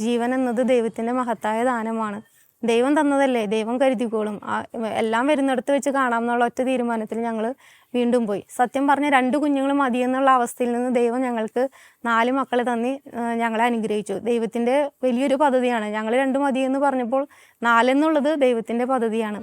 ജീവൻ എന്നത് ദൈവത്തിൻ്റെ മഹത്തായ ദാനമാണ്. ദൈവം തന്നതല്ലേ, ദൈവം കരുതിക്കോളും. എല്ലാം വരുന്നിടത്ത് വെച്ച് കാണാം എന്നുള്ള ഒറ്റ തീരുമാനത്തിൽ ഞങ്ങൾ വീണ്ടും പോയി. സത്യം പറഞ്ഞ 2 കുഞ്ഞുങ്ങൾ മതിയെന്നുള്ള അവസ്ഥയിൽ നിന്ന് ദൈവം ഞങ്ങൾക്ക് 4 മക്കളെ തന്നി ഞങ്ങളെ അനുഗ്രഹിച്ചു. ദൈവത്തിൻ്റെ വലിയൊരു പദ്ധതിയാണ്. ഞങ്ങൾ 2 മതിയെന്ന് പറഞ്ഞപ്പോൾ 4 എന്നുള്ളത് ദൈവത്തിൻ്റെ പദ്ധതിയാണ്.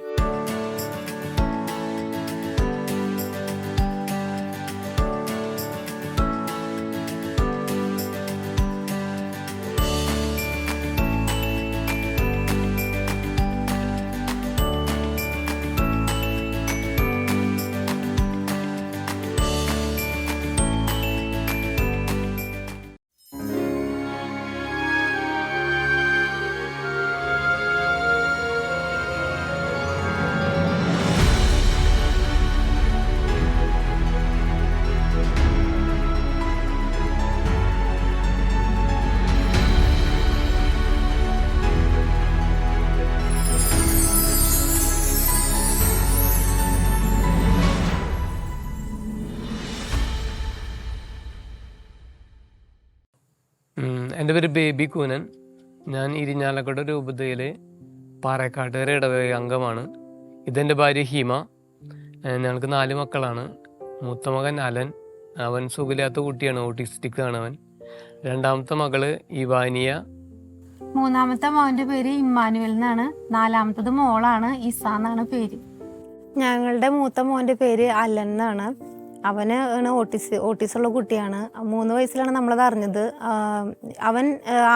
എൻ്റെ പേര് ബേബി കൂനൻ. ഞാൻ ഇരിഞ്ഞാലക്കുട രൂപതയിലെ പാറേക്കാട്ടുകര ഇടവക അംഗമാണ്. ഇതെൻ്റെ ഭാര്യ ഹീമ. ഞങ്ങൾക്ക് 4 മക്കളാണ്. മൂത്ത മകൻ അലൻ, അവൻ സുഖമില്ലാത്ത കുട്ടിയാണ്, ഓട്ടിസ്റ്റിക് ആണ് അവൻ. രണ്ടാമത്തെ മകള് ഇവാനിയ. മൂന്നാമത്തെ മോൻ്റെ പേര് ഇമ്മാനുവൽ എന്നാണ്. 4ാമത്തത് മോളാണ്, ഇസ എന്നാണ് പേര്. ഞങ്ങളുടെ മൂത്ത മോൻ്റെ പേര് അലൻ എന്നാണ്. അവന് ഓട്ടിസമുള്ള കുട്ടിയാണ്. 3 വയസ്സിലാണ് നമ്മളത് അറിഞ്ഞത്. അവൻ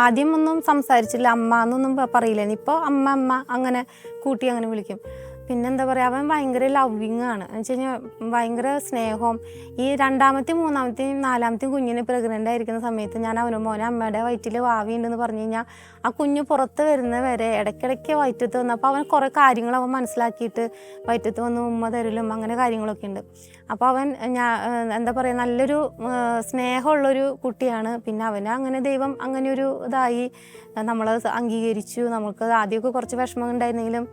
ആദ്യം ഒന്നും സംസാരിച്ചില്ല, അമ്മ എന്നൊന്നും പറയില്ലായിരുന്നു. ഇപ്പോൾ അമ്മ അമ്മ അങ്ങനെ കൂട്ടി അങ്ങനെ വിളിക്കും. പിന്നെന്താ പറയുക, അവൻ ഭയങ്കര ലവ്വിങ് ആണ്. എന്ന് വെച്ച് കഴിഞ്ഞാൽ ഭയങ്കര സ്നേഹവും. ഈ 2ാമത്തെയും 3ാമത്തെയും 4ാമത്തെയും കുഞ്ഞിന് പ്രഗ്നൻ്റ് ആയിരിക്കുന്ന സമയത്ത് ഞാൻ മോനെ അമ്മയുടെ വയറ്റിൽ വാവിയുണ്ടെന്ന് പറഞ്ഞു കഴിഞ്ഞാൽ ആ കുഞ്ഞ് പുറത്ത് വരുന്ന വരെ ഇടയ്ക്കിടയ്ക്ക് വയറ്റത്ത് വന്നു. അപ്പോൾ അവൻ കുറേ കാര്യങ്ങൾ അവൻ മനസ്സിലാക്കിയിട്ട് വയറ്റത്ത് വന്ന് ഉമ്മ തരലും അങ്ങനെ കാര്യങ്ങളൊക്കെ ഉണ്ട്. അപ്പോൾ അവൻ എന്താ പറയുക, നല്ലൊരു സ്നേഹമുള്ളൊരു കുട്ടിയാണ്. പിന്നെ അവന് അങ്ങനെ ദൈവം അങ്ങനെ ഒരു ഇതായി നമ്മളത് അംഗീകരിച്ചു. നമുക്ക് ആദ്യമൊക്കെ കുറച്ച് വിഷമം ഉണ്ടായിരുന്നെങ്കിലും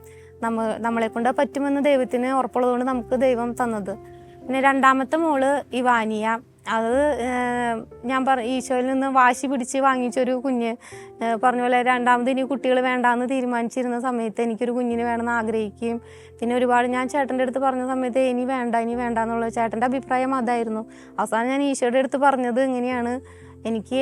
നമ്മളെ കൊണ്ട് പറ്റുമെന്ന് ദൈവത്തിന് ഉറപ്പുള്ളതുകൊണ്ട് നമുക്ക് ദൈവം തന്നത്. പിന്നെ 2ാമത്തെ മോള് ഇവാനിയ. അത് ഞാൻ ഈശോയിൽ നിന്ന് വാശി പിടിച്ച് വാങ്ങിച്ചൊരു കുഞ്ഞ്. പറഞ്ഞ പോലെ 2ാമത് ഇനി കുട്ടികൾ വേണ്ടാന്ന് തീരുമാനിച്ചിരുന്ന സമയത്ത് എനിക്കൊരു കുഞ്ഞിന് വേണമെന്ന് ആഗ്രഹിക്കുകയും പിന്നെ ഒരുപാട് ഞാൻ ചേട്ടൻ്റെ അടുത്ത് പറഞ്ഞ സമയത്ത് ഇനി വേണ്ട എന്നുള്ള ചേട്ടൻ്റെ അഭിപ്രായം അതായിരുന്നു. അവസാനം ഞാൻ ഈശോയുടെ അടുത്ത് പറഞ്ഞത് ഇങ്ങനെയാണ്, എനിക്ക്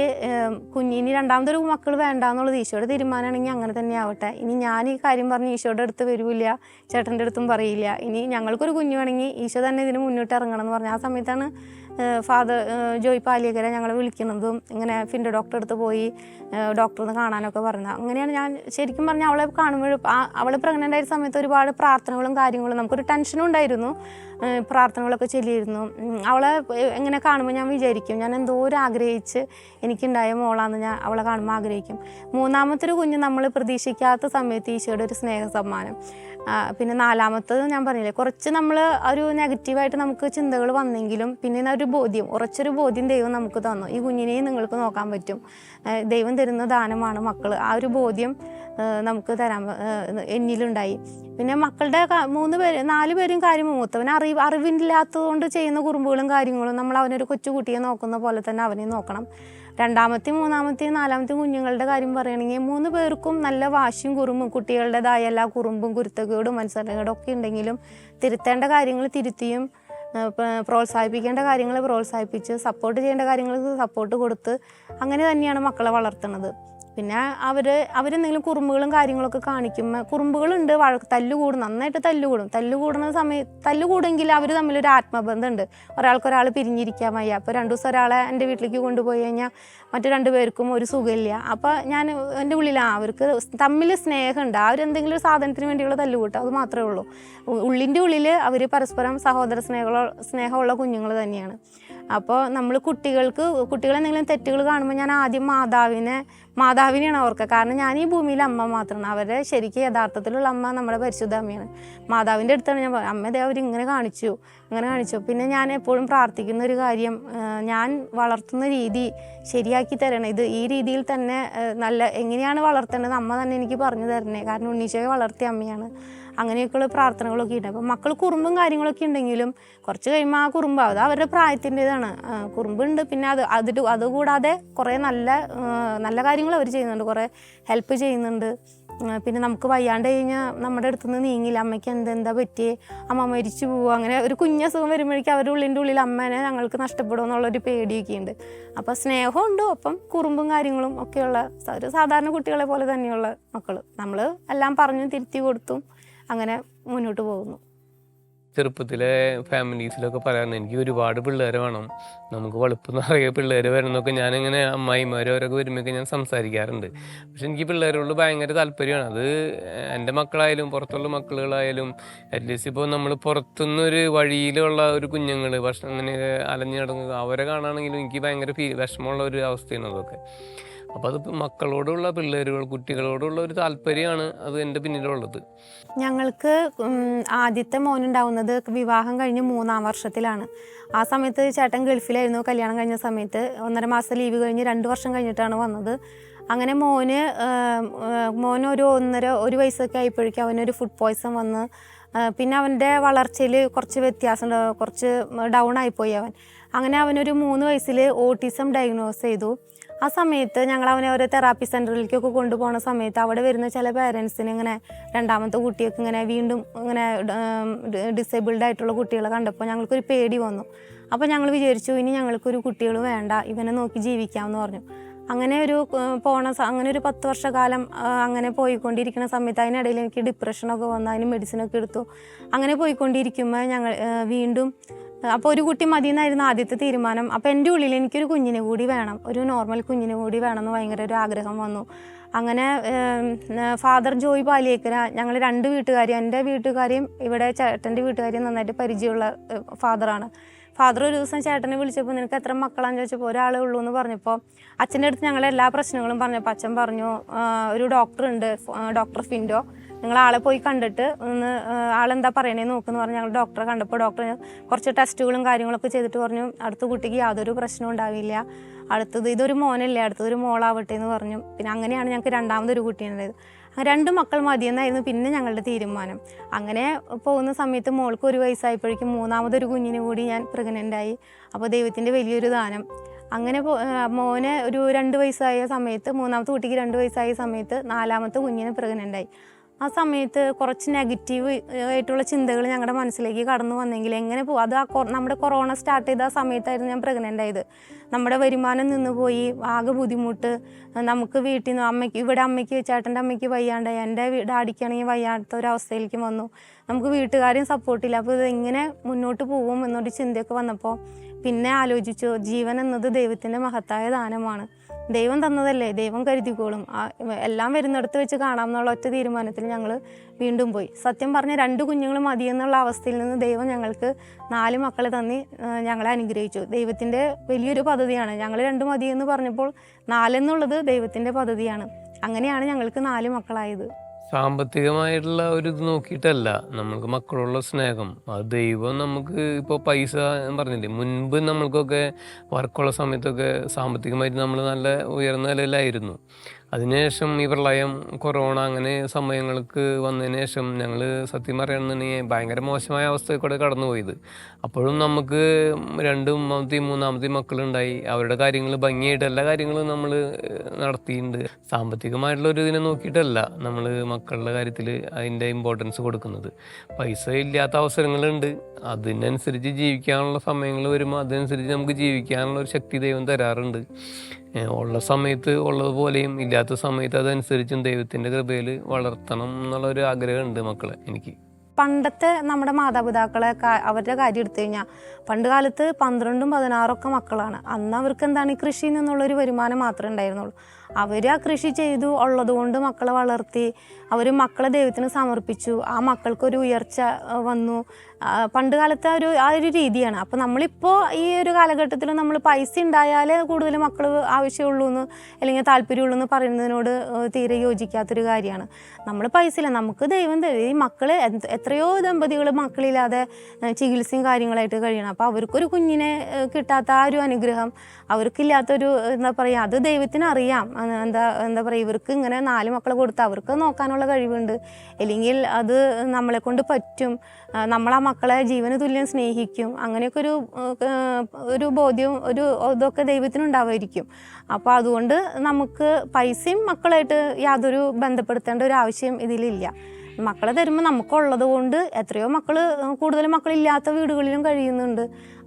കുഞ്ഞിന് 2ാമതൊരു മക്കൾ വേണ്ട എന്നുള്ളത് ഈശോയുടെ തീരുമാനമാണെങ്കിൽ അങ്ങനെ തന്നെ ആവട്ടെ. ഇനി ഞാൻ ഈ കാര്യം പറഞ്ഞ് ഈശോയുടെ അടുത്ത് വരില്ല, ചേട്ടൻ്റെ അടുത്തും പറയില്ല. ഇനി ഞങ്ങൾക്കൊരു കുഞ്ഞു വേണമെങ്കിൽ ഈശോ തന്നെ ഇതിന് മുന്നോട്ട് ഇറങ്ങണം എന്ന് പറഞ്ഞു. ആ സമയത്താണ് ഫാദർ ജോയ് പാലിയക്കര ഞങ്ങളെ വിളിക്കുന്നതും ഇങ്ങനെ ഫിൻഡോ ഡോക്ടറെ അടുത്ത് പോയി ഡോക്ടറിന് കാണാനൊക്കെ പറഞ്ഞത്. അങ്ങനെയാണ് ഞാൻ ശരിക്കും പറഞ്ഞാൽ അവളെ കാണുമ്പോഴും അവൾ പ്രഗ്നൻ്റ് ആയ സമയത്ത് ഒരുപാട് പ്രാർത്ഥനകളും കാര്യങ്ങളും നമുക്കൊരു ടെൻഷനും ഉണ്ടായിരുന്നു. പ്രാർത്ഥനകളൊക്കെ ചൊല്ലിയിരുന്നു. അവളെ എങ്ങനെ കാണുമ്പോൾ ഞാൻ വിചാരിക്കും, ഞാൻ എന്തോരം ആഗ്രഹിച്ച് എനിക്കുണ്ടായ മോളാന്ന് ഞാൻ അവളെ കാണുമ്പോൾ ആഗ്രഹിക്കും. 3ാമത്തൊരു കുഞ്ഞ് നമ്മൾ പ്രതീക്ഷിക്കാത്ത സമയത്ത് ഈശോയുടെ ഒരു സ്നേഹ സമ്മാനം. പിന്നെ 4ാമത്തത് ഞാൻ പറഞ്ഞില്ലേ, കുറച്ച് നമ്മൾ ഒരു നെഗറ്റീവായിട്ട് നമുക്ക് ചിന്തകൾ വന്നെങ്കിലും പിന്നെ ഒരു ബോധ്യം, ഉറച്ചൊരു ബോധ്യം ദൈവം നമുക്ക് തന്നു. ഈ കുഞ്ഞിനെയും നിങ്ങൾക്ക് നോക്കാൻ പറ്റും, ദൈവം തരുന്ന ദാനമാണ് മക്കൾ. ആ ഒരു ബോധ്യം നമുക്ക് തരാൻ എന്നിലുണ്ടായി. പിന്നെ മക്കളുടെ 4 പേരും കാര്യം മൂത്തവൻ അറിവില്ലാത്തതുകൊണ്ട് ചെയ്യുന്ന കുറുമ്പുകളും കാര്യങ്ങളും നമ്മൾ അവനൊരു കൊച്ചുകുട്ടിയെ നോക്കുന്ന പോലെ തന്നെ അവനെ നോക്കണം. 2ാമത്തെയും 3ാമത്തെയും 4ാമത്തെയും കുഞ്ഞുങ്ങളുടെ കാര്യം പറയുകയാണെങ്കിൽ 3 പേർക്കും നല്ല വാശിയും കുറുമ്പും കുട്ടികളുടേതായ എല്ലാ കുറുമ്പും കുരുത്തക്കേടും മത്സരക്കേടും ഒക്കെ ഉണ്ടെങ്കിലും തിരുത്തേണ്ട കാര്യങ്ങൾ തിരുത്തിയും പ്രോത്സാഹിപ്പിക്കേണ്ട കാര്യങ്ങൾ പ്രോത്സാഹിപ്പിച്ച് സപ്പോർട്ട് ചെയ്യേണ്ട കാര്യങ്ങൾക്ക് സപ്പോർട്ട് കൊടുത്ത് അങ്ങനെ തന്നെയാണ് മക്കളെ വളർത്തുന്നത്. പിന്നെ അവരെന്തെങ്കിലും കുറുമ്പുകളും കാര്യങ്ങളൊക്കെ കാണിക്കുമ്പോൾ കുറുമ്പുകളുണ്ട്, തല്ലുകൂടും, നന്നായിട്ട് തല്ലുകൂടുന്ന സമയത്ത് തല്ലുകൂടെങ്കിൽ അവർ തമ്മിലൊരു ആത്മബന്ധമുണ്ട്. ഒരാൾക്കൊരാൾ പിരിഞ്ഞിരിക്കാൻ വയ്യ. അപ്പോൾ 2 ദിവസം ഒരാളെ എൻ്റെ വീട്ടിലേക്ക് കൊണ്ടുപോയി കഴിഞ്ഞാൽ മറ്റു 2 പേർക്കും ഒരു സുഖമില്ല. അപ്പോൾ ഞാൻ എൻ്റെ ഉള്ളിൽ അവർക്ക് തമ്മിൽ സ്നേഹമുണ്ട്. അവരെന്തെങ്കിലും ഒരു സാധനത്തിന് വേണ്ടിയുള്ള തല്ലുകൂട്ടും, അത് മാത്രമേ ഉള്ളൂ. ഉള്ളിൻ്റെ ഉള്ളിൽ അവർ പരസ്പരം സഹോദര സ്നേഹമുള്ള കുഞ്ഞുങ്ങൾ തന്നെയാണ്. അപ്പോൾ നമ്മൾ കുട്ടികളെന്തെങ്കിലും തെറ്റുകൾ കാണുമ്പോൾ ഞാൻ ആദ്യം മാതാവിനെയാണ് ഓർക്കുക. കാരണം ഞാൻ ഈ ഭൂമിയിലെ അമ്മ മാത്രമാണ്. അവരുടെ ശരിക്കും യഥാർത്ഥത്തിലുള്ള അമ്മ നമ്മുടെ പരിശുദ്ധ അമ്മയാണ്. മാതാവിൻ്റെ അടുത്താണ് ഞാൻ അമ്മ അവരിങ്ങനെ കാണിച്ചു. പിന്നെ ഞാൻ എപ്പോഴും പ്രാർത്ഥിക്കുന്ന ഒരു കാര്യം, ഞാൻ വളർത്തുന്ന രീതി ശരിയാക്കി തരണം. ഈ രീതിയിൽ തന്നെ എങ്ങനെയാണ് വളർത്തേണ്ടത് അമ്മ തന്നെ എനിക്ക് പറഞ്ഞു തരണേ. കാരണം ഉണ്ണീശോയെ വളർത്തിയ അമ്മയാണ്. അങ്ങനെയൊക്കെയുള്ള പ്രാർത്ഥനകളൊക്കെ ഉണ്ട്. അപ്പോൾ മക്കൾ കുറുമ്പും കാര്യങ്ങളൊക്കെ ഉണ്ടെങ്കിലും കുറച്ച് കഴിയുമ്പോൾ ആ കുറുമ്പ് അത് അവരുടെ പ്രായത്തിൻ്റെതാണ്. കുറുമ്പുണ്ട്, പിന്നെ അതുകൂടാതെ കുറേ നല്ല കാര്യങ്ങൾ അവർ ചെയ്യുന്നുണ്ട്, കുറേ ഹെൽപ്പ് ചെയ്യുന്നുണ്ട്. പിന്നെ നമുക്ക് വയ്യാണ്ട് കഴിഞ്ഞാൽ നമ്മുടെ അടുത്തുനിന്ന് നീങ്ങില്ല, അമ്മയ്ക്ക് എന്താ പറ്റിയേ, അമ്മ മരിച്ചു പോവുക, അങ്ങനെ ഒരു കുഞ്ഞസുഖം വരുമ്പോഴേക്കും അവരുടെ ഉള്ളിൽ അമ്മേനെ ഞങ്ങൾക്ക് നഷ്ടപ്പെടും എന്നുള്ളൊരു പേടിയൊക്കെ ഉണ്ട്. അപ്പോൾ സ്നേഹമുണ്ട്, ഒപ്പം കുറുമ്പും കാര്യങ്ങളും ഒക്കെയുള്ള ഒരു സാധാരണ കുട്ടികളെ പോലെ തന്നെയുള്ള മക്കൾ. നമ്മൾ എല്ലാം പറഞ്ഞു തിരുത്തി കൊടുത്തും അങ്ങനെ മുന്നോട്ട് പോകുന്നു. ചെറുപ്പത്തിലെ ഫാമിലീസിലൊക്കെ പറയാറുണ്ട് എനിക്ക് ഒരുപാട് പിള്ളേർ വേണം, നമുക്ക് വളുപ്പം നിറയെ പിള്ളേർ വരണമെന്നൊക്കെ ഞാനിങ്ങനെ അമ്മായിമാരവരൊക്കെ വരുമ്പോഴൊക്കെ ഞാൻ സംസാരിക്കാറുണ്ട്. പക്ഷെ എനിക്ക് പിള്ളേരോട് ഭയങ്കര താല്പര്യമാണ്. അത് എൻ്റെ മക്കളായാലും പുറത്തുള്ള മക്കളായാലും അറ്റ്ലീസ്റ്റ് ഇപ്പോൾ നമ്മൾ പുറത്തുനിന്നൊരു വഴിയിലുള്ള ഒരു കുഞ്ഞുങ്ങൾ ഭക്ഷണം അങ്ങനെ അലഞ്ഞു കിടക്കുക അവരെ കാണുകയാണെങ്കിലും എനിക്ക് ഭയങ്കര വിഷമമുള്ള ഒരു അവസ്ഥയാണ് അതൊക്കെ. അപ്പോൾ അത് മക്കളോടുള്ള കുട്ടികളോടുള്ള ഒരു താല്പര്യമാണ് അത് എൻ്റെ പിന്നിലുള്ളത്. ഞങ്ങൾക്ക് ആദ്യത്തെ മോനുണ്ടാവുന്നത് വിവാഹം കഴിഞ്ഞ് 3-ാം വർഷത്തിലാണ്. ആ സമയത്ത് ചേട്ടൻ ഗൾഫിലായിരുന്നു. കല്യാണം കഴിഞ്ഞ സമയത്ത് 1.5 മാസം ലീവ് കഴിഞ്ഞ് 2 വർഷം കഴിഞ്ഞിട്ടാണ് വന്നത്. അങ്ങനെ മോനൊരു 1 വയസ്സൊക്കെ ആയപ്പോഴേക്കും അവനൊരു ഫുഡ് പോയ്സൺ വന്ന് പിന്നെ അവൻ്റെ വളർച്ചയിൽ കുറച്ച് വ്യത്യാസം, കുറച്ച് ഡൗൺ ആയിപ്പോയി അവൻ. അങ്ങനെ അവനൊരു 3 വയസ്സിൽ ഓട്ടിസം ഡയഗ്നോസ് ചെയ്തു. ആ സമയത്ത് ഞങ്ങൾ അവനെ ഓരോ തെറാപ്പി സെൻറ്ററിലേക്കൊക്കെ കൊണ്ടുപോകുന്ന സമയത്ത് അവിടെ വരുന്ന ചില പേരൻസിന് ഇങ്ങനെ രണ്ടാമത്തെ കുട്ടിയൊക്കെ ഇങ്ങനെ വീണ്ടും ഇങ്ങനെ ഡിസേബിൾഡ് ആയിട്ടുള്ള കുട്ടികളെ കണ്ടപ്പോൾ ഞങ്ങൾക്കൊരു പേടി വന്നു. അപ്പോൾ ഞങ്ങൾ വിചാരിച്ചു ഇനി ഞങ്ങൾക്കൊരു കുട്ടികൾ വേണ്ട, ഇവനെ നോക്കി ജീവിക്കാമെന്ന് പറഞ്ഞു. അങ്ങനെ അങ്ങനെ ഒരു 10 വർഷക്കാലം അങ്ങനെ പോയിക്കൊണ്ടിരിക്കുന്ന സമയത്ത് അതിനിടയിൽ എനിക്ക് ഡിപ്രഷനൊക്കെ വന്നു, അതിന് മെഡിസിനൊക്കെ എടുത്തു. അങ്ങനെ പോയിക്കൊണ്ടിരിക്കുമ്പോൾ ഞങ്ങൾ വീണ്ടും അപ്പോൾ ഒരു കുട്ടി മതി എന്നായിരുന്നു ആദ്യത്തെ തീരുമാനം. അപ്പോൾ എൻ്റെ ഉള്ളിൽ എനിക്കൊരു കുഞ്ഞിനെ കൂടി വേണം, ഒരു നോർമൽ കുഞ്ഞിനെ കൂടി വേണമെന്ന് ഭയങ്കര ഒരു ആഗ്രഹം വന്നു. അങ്ങനെ ഫാദർ ജോയ് പാലിയേക്കര, ഞങ്ങൾ 2 വീട്ടുകാരും, എൻ്റെ വീട്ടുകാരെയും ഇവിടെ ചേട്ടൻ്റെ വീട്ടുകാരെയും നന്നായിട്ട് പരിചയമുള്ള ഫാദറാണ്. ഫാദർ ഒരു ദിവസം ചേട്ടനെ വിളിച്ചപ്പോൾ നിനക്ക് എത്ര മക്കളാണെന്ന് ചോദിച്ചപ്പോൾ ഒരാളേ ഉള്ളൂ എന്ന് പറഞ്ഞപ്പോൾ അച്ഛൻ്റെ അടുത്ത് ഞങ്ങൾ എല്ലാ പ്രശ്നങ്ങളും പറഞ്ഞപ്പോൾ അച്ഛൻ പറഞ്ഞു ഒരു ഡോക്ടറുണ്ട്, ഡോക്ടർ ഫിൻഡോ, നിങ്ങൾ ആളെ പോയി കണ്ടിട്ട് ഒന്ന് ആളെന്താ പറയണേന്ന് നോക്കുമെന്ന് പറഞ്ഞ് ഞങ്ങൾ ഡോക്ടറെ കണ്ടപ്പോൾ ഡോക്ടർ കുറച്ച് ടെസ്റ്റുകളും കാര്യങ്ങളൊക്കെ ചെയ്തിട്ട് പറഞ്ഞു അടുത്ത കുട്ടിക്ക് യാതൊരു പ്രശ്നവും ഉണ്ടാവില്ല, ഇതൊരു മോനല്ലേ, അടുത്തതൊരു മോളാവട്ടെ എന്ന് പറഞ്ഞു. പിന്നെ അങ്ങനെയാണ് ഞങ്ങൾക്ക് രണ്ടാമതൊരു കുട്ടീനുണ്ടായത്. 2 മക്കൾ മതിയെന്നായിരുന്നു പിന്നെ ഞങ്ങളുടെ തീരുമാനം. അങ്ങനെ പോകുന്ന സമയത്ത് മോൾക്ക് 1 വയസ്സായപ്പോഴേക്കും 3ാമതൊരു കുഞ്ഞിന് കൂടി ഞാൻ പ്രഗ്നൻ്റായി. അപ്പോൾ ദൈവത്തിൻ്റെ വലിയൊരു ദാനം. അങ്ങനെ മോനെ ഒരു 2 വയസ്സായ സമയത്ത്, 3ാമത്തെ കുട്ടിക്ക് 2 വയസ്സായ സമയത്ത് 4ാമത്തെ കുഞ്ഞിന് പ്രഗ്നൻ്റായി. ആ സമയത്ത് കുറച്ച് നെഗറ്റീവ് ആയിട്ടുള്ള ചിന്തകൾ ഞങ്ങളുടെ മനസ്സിലേക്ക് കടന്നു വന്നെങ്കിൽ എങ്ങനെ പോകും. അത് നമ്മുടെ കൊറോണ സ്റ്റാർട്ട് ചെയ്ത ആ സമയത്തായിരുന്നു ഞാൻ പ്രഗ്നൻ്റ് ആയത്. നമ്മുടെ വരുമാനം നിന്ന് പോയി, ആകെ ബുദ്ധിമുട്ട്. നമുക്ക് വീട്ടിൽ നിന്ന് അമ്മയ്ക്ക് ചേട്ടൻ്റെ അമ്മയ്ക്ക് വയ്യാണ്ടായി, എൻ്റെ ഡാഡിക്കാണെങ്കിൽ വയ്യാത്ത ഒരവസ്ഥയിലേക്ക് വന്നു. നമുക്ക് വീട്ടുകാരെയും സപ്പോർട്ടില്ല. അപ്പോൾ ഇതെങ്ങനെ മുന്നോട്ട് പോകും എന്നൊരു ചിന്തയൊക്കെ വന്നപ്പോൾ പിന്നെ ആലോചിച്ചു, ജീവൻ എന്നത് ദൈവത്തിൻ്റെ മഹത്തായ ദാനമാണ്, ദൈവം തന്നതല്ലേ, ദൈവം കരുതിക്കോളും, എല്ലാം വരുന്നിടത്ത് വെച്ച് കാണാം എന്നുള്ള ഒറ്റ തീരുമാനത്തിൽ ഞങ്ങൾ വീണ്ടും പോയി. സത്യം പറഞ്ഞ 2 കുഞ്ഞുങ്ങൾ മതിയെന്നുള്ള അവസ്ഥയിൽ നിന്ന് ദൈവം ഞങ്ങൾക്ക് 4 മക്കളെ തന്നി ഞങ്ങളെ അനുഗ്രഹിച്ചു. ദൈവത്തിൻ്റെ വലിയൊരു പദ്ധതിയാണ്. ഞങ്ങൾ 2 മതിയെന്ന് പറഞ്ഞപ്പോൾ 4 എന്നുള്ളത് ദൈവത്തിൻ്റെ പദ്ധതിയാണ്. അങ്ങനെയാണ് ഞങ്ങൾക്ക് 4 മക്കളായത്. സാമ്പത്തികമായിട്ടുള്ള ഒരു ഇത് നോക്കിയിട്ടല്ല നമ്മൾക്ക് മക്കളുള്ള സ്നേഹം. അത് ദൈവം നമുക്ക് ഇപ്പോൾ പൈസ പറഞ്ഞില്ലേ, മുൻപ് നമ്മൾക്കൊക്കെ വർക്കുള്ള സമയത്തൊക്കെ സാമ്പത്തികമായിട്ട് നമ്മൾ നല്ല ഉയർന്ന നിലയിലായിരുന്നു. അതിനുശേഷം ഈ പ്രളയം, കൊറോണ അങ്ങനെ സമയങ്ങൾക്ക് വന്നതിന് ശേഷം ഞങ്ങൾ സത്യം പറയുകയാണെന്നുണ്ടെങ്കിൽ ഭയങ്കര മോശമായ അവസ്ഥയിൽ കൂടെ കടന്നുപോയത്. അപ്പോഴും നമുക്ക് 2ാമത്തെയും 3ാമത്തെയും മക്കളുണ്ടായി. അവരുടെ കാര്യങ്ങൾ ഭംഗിയായിട്ട് എല്ലാ കാര്യങ്ങളും നമ്മൾ നടത്തിയിട്ടുണ്ട്. സാമ്പത്തികമായിട്ടുള്ള ഒരു ഇതിനെ നോക്കിയിട്ടല്ല നമ്മൾ മക്കളുടെ കാര്യത്തിൽ അതിൻ്റെ ഇമ്പോർട്ടൻസ് കൊടുക്കുന്നത്. പൈസ ഇല്ലാത്ത അവസരങ്ങളുണ്ട്, അതിനനുസരിച്ച് ജീവിക്കാനുള്ള സമയങ്ങൾ വരുമ്പോൾ അതനുസരിച്ച് നമുക്ക് ജീവിക്കാനുള്ള ഒരു ശക്തി ദൈവം തരാറുണ്ട്. ഉള്ള സമയത്ത് ഉള്ളതുപോലെയും ഇല്ലാത്ത സമയത്ത് അതനുസരിച്ചും ദൈവത്തിൻ്റെ കൃപയിൽ വളർത്തണം എന്നുള്ളൊരു ആഗ്രഹമുണ്ട് മക്കളെ എനിക്ക്. പണ്ടത്തെ നമ്മുടെ മാതാപിതാക്കളെ അവരുടെ കാര്യം എടുത്തു കഴിഞ്ഞാൽ പണ്ട് കാലത്ത് 12ഉം 16ഒക്കെ മക്കളാണ്. അന്ന് അവർക്ക് എന്താണ് ഈ കൃഷിയിൽ നിന്നുള്ളൊരു വരുമാനം മാത്രമേ ഉണ്ടായിരുന്നുള്ളൂ. അവർ ആ കൃഷി ചെയ്തു, ഉള്ളതുകൊണ്ട് മക്കളെ വളർത്തി, അവർ മക്കളെ ദൈവത്തിന് സമർപ്പിച്ചു. ആ മക്കൾക്കൊരു ഉയർച്ച വന്നു. പണ്ട് കാലത്തെ ആ ഒരു രീതിയാണ്. അപ്പോൾ നമ്മളിപ്പോൾ ഈ ഒരു കാലഘട്ടത്തിൽ നമ്മൾ പൈസ ഉണ്ടായാലേ കൂടുതൽ മക്കൾ ആവശ്യമുള്ളൂ എന്ന് അല്ലെങ്കിൽ താല്പര്യമുള്ളൂ എന്ന് പറയുന്നതിനോട് തീരെ യോജിക്കാത്തൊരു കാര്യമാണ്. നമ്മൾ പൈസ ഇല്ല, നമുക്ക് ദൈവം തരും. ഈ മക്കൾ എത്രയോ ദമ്പതികൾ മക്കളില്ലാതെ ചികിത്സയും കാര്യങ്ങളായിട്ട് കഴിയണം. അപ്പോൾ അവർക്കൊരു കുഞ്ഞിനെ കിട്ടാത്ത ആ ഒരു അനുഗ്രഹം, അവർക്കില്ലാത്തൊരു എന്താ പറയുക, അത് ദൈവത്തിന് അറിയാം. എന്താ പറയുക, ഇവർക്ക് ഇങ്ങനെ 4 മക്കളെ കൊടുത്ത് അവർക്ക് നോക്കാനുള്ള കഴിവുണ്ട്, അല്ലെങ്കിൽ അത് നമ്മളെ കൊണ്ട് പറ്റും, നമ്മൾ ആ മക്കളെ ജീവന് തുല്യം സ്നേഹിക്കും, അങ്ങനെയൊക്കെ ഒരു ബോധ്യം ഇതൊക്കെ ദൈവത്തിനുണ്ടാവുമായിരിക്കും. അപ്പോൾ അതുകൊണ്ട് നമുക്ക് പൈസയും മക്കളായിട്ട് യാതൊരു ബന്ധപ്പെടുത്തേണ്ട ഒരു ആവശ്യം ഇതിലില്ല. മക്കളെ തരുമ്പോൾ നമുക്കുള്ളത് കൊണ്ട് എത്രയോ കൂടുതൽ മക്കളില്ലാത്ത വീടുകളിലും കഴിയുന്നുണ്ട്.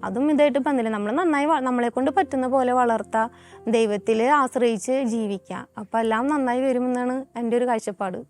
അതും ഇതായിട്ട് ബന്ധമില്ല. നമ്മൾ നന്നായി നമ്മളെ കൊണ്ട് പറ്റുന്ന പോലെ വളർത്താം, ദൈവത്തിൽ ആശ്രയിച്ച് ജീവിക്കാം. അപ്പം എല്ലാം നന്നായി വരുമെന്നാണ് എൻ്റെ ഒരു കാഴ്ചപ്പാട്.